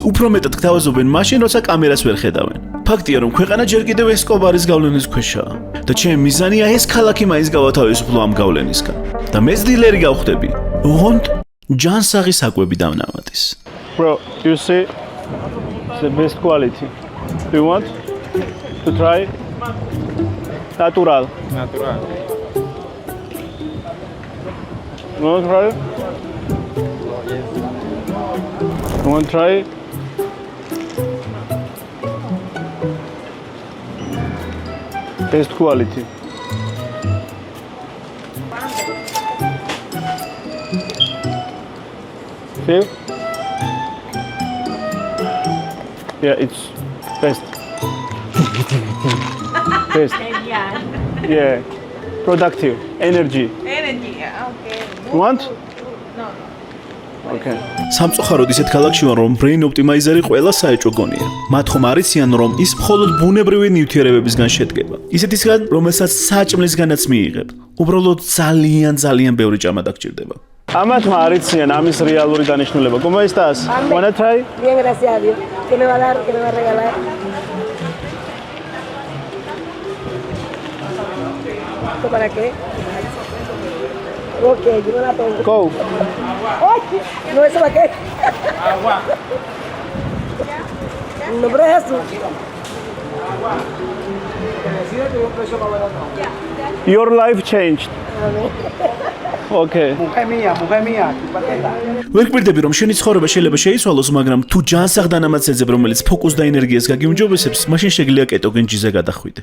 უფრო მეტად გთავაზობენ მაშინ, როცა კამერას ვერ ხედავენ. ფაქტია, რომ ქვეყანა ჯერ კიდევ ესკობარის გავლენის ქვეშაა და ჩემი მიზანია ეს ქალაქი მაინც გავათავისუფლო ამ გავლენისგან. და მე დილერი გავხდები. ოღონდ ჯანსაღი საკვები დავნამატის. Bro, you see the best quality. Do you want to try? Natural. Natural. You want to try? You want to try? Best quality. See? Yeah, it's best. Best. Yeah. Productive. Energy. Energy, okay. You want? No. Okay. სამწუხაროდ ისეთ ქალაქში ვარ, რომ brain optimizer-ი ყველა საეჭვო გონია. მათ ხომ არიციან, რომ ის მხოლოდ ბუნებრივი ნივთიერებებისგან შედგება. ისეთისგან, რომელსაც საჭმლისგანაც მიიღებ. უბრალოდ ძალიან ბევრი ჭამა დაგჭირდება. Amatma aricien amis reალური დანიშნულება. ¿Cómo estás? Wanna try? Bien, gracias a Dios. ¿Qué me va a dar? ¿Qué me va a regalar? ¿Esto para qué? Ok, yo no la pongo. Go. ¡Ay! No, ¿eso para qué? Agua. En nombre de Jesús. Your life changed. Okay. Mujer mía, chupateta. ვერ გვირდები, რომ შენი ცხოვრება შეიძლება შეიცვალოს, მაგრამ თუ ჯანსაღ დანამატსეძებ, რომელიც ფოკუსს და ენერგიას გაგიმჯობესებს, მაშინ შეგიძლია კეტოგენ ჯიზე გადახვიდე.